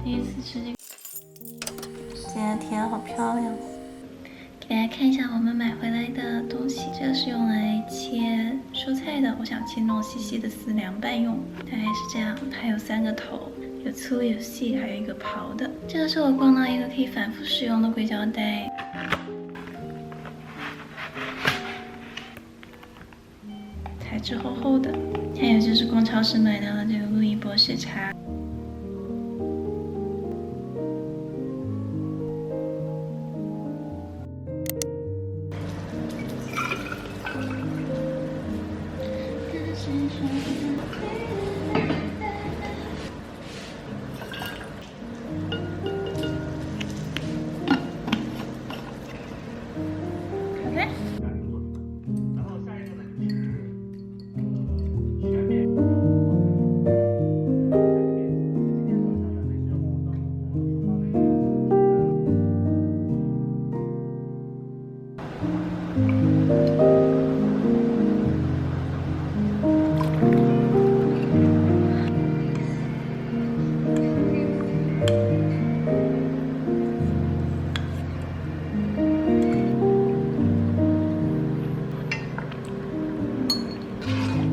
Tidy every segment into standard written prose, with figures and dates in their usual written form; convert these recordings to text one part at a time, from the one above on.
第一次吃这个，现在贴的好漂亮。给大家看一下我们买回来的东西，这个是用来切蔬菜的，我想切那种细细的丝凉拌用，大概是这样。它有3个头，有粗有细，还有一个刨的。这个是我逛到一个可以反复使用的硅胶袋，材质厚厚的。还有就是逛超市买到的这个路易波士茶。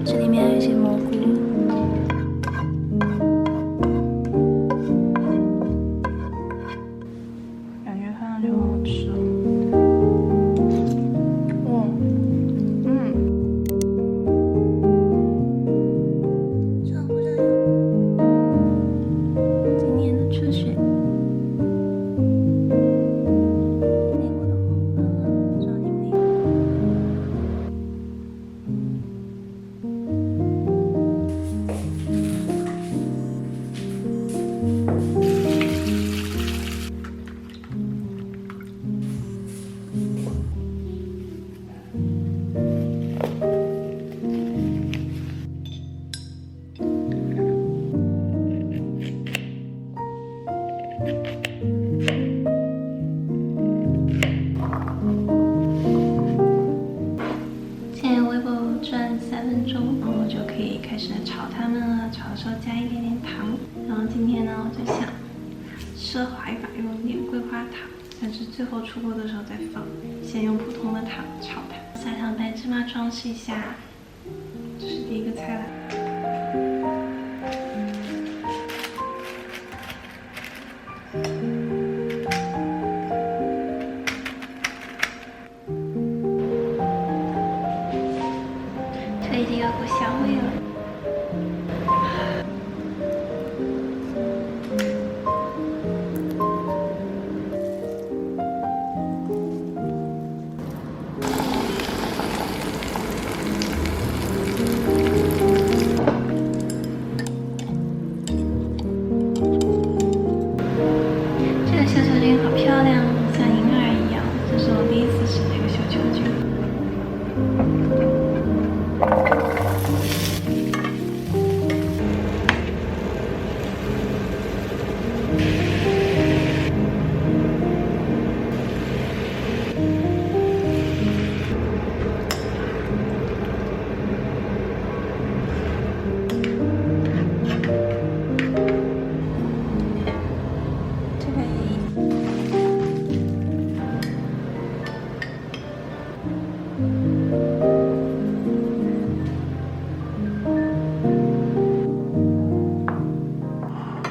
这里面还有一些蘑菇，感觉看上去很好吃哦。窗户上有今年的初雪，美国的红花，不知道你们有。现在微波转3分钟，然后我就可以开始炒它们了。炒的时候加一点点糖。然后今天呢，我就想奢华一把，用一点桂花糖，但是最后出锅的时候再放。先用普通的糖炒它，撒上白芝麻装饰一下。这是第一个菜了。这已经有股香味了。这个绣球菌好漂亮，像婴儿一样。这是我第一次使这个绣球菌。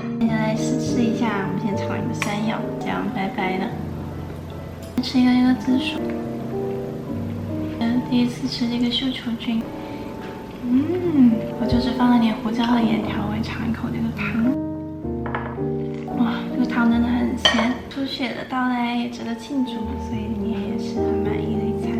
这个接下来试一下，我们先炒一个山药，这样白白的。吃一个这个紫薯。第一次吃这个绣球菌。我就是放了点胡椒和盐调味，尝一口这个汤。哇，这个汤真的很鲜。初雪的到来也值得庆祝，所以今天也是很满意的一餐。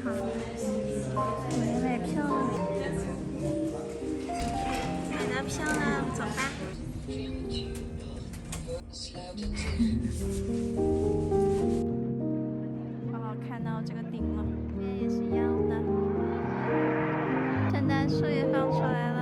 好，买票了没？买到票了，走吧。好，看到这个顶了，这也是一样的。圣诞树也放出来了。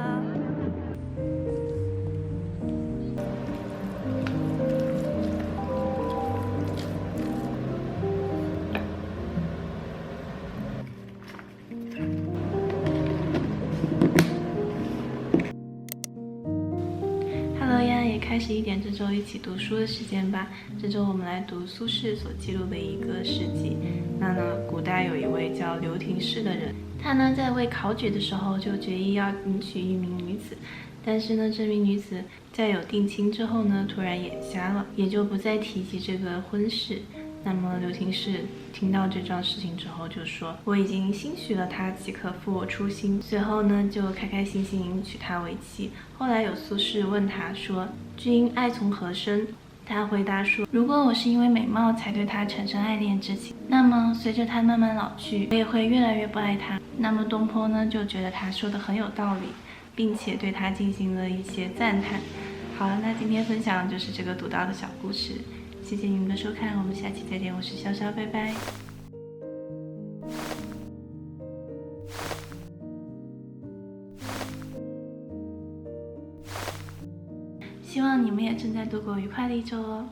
Hello 呀，也开始1点这周一起读书的时间吧。这周我们来读苏轼所记录的一个事迹。那呢，古代有一位叫刘廷式的人，他呢在为考举的时候就决意要迎娶一名女子，但是呢这名女子在有定亲之后呢突然眼瞎了，也就不再提及这个婚事。那么刘廷式听到这桩事情之后就说，我已经兴许了她，岂可负我初心。随后呢就开开心心娶她为妻。后来有苏轼问他说，君爱从何生？他回答说，如果我是因为美貌才对她产生爱恋之情，那么随着她慢慢老去，我也会越来越不爱她。那么东坡呢就觉得他说的很有道理，并且对他进行了一些赞叹。好了，那今天分享的就是这个读到的小故事，谢谢你们的收看，我们下期再见，我是潇潇，拜拜。希望你们也正在度过愉快的一周哦。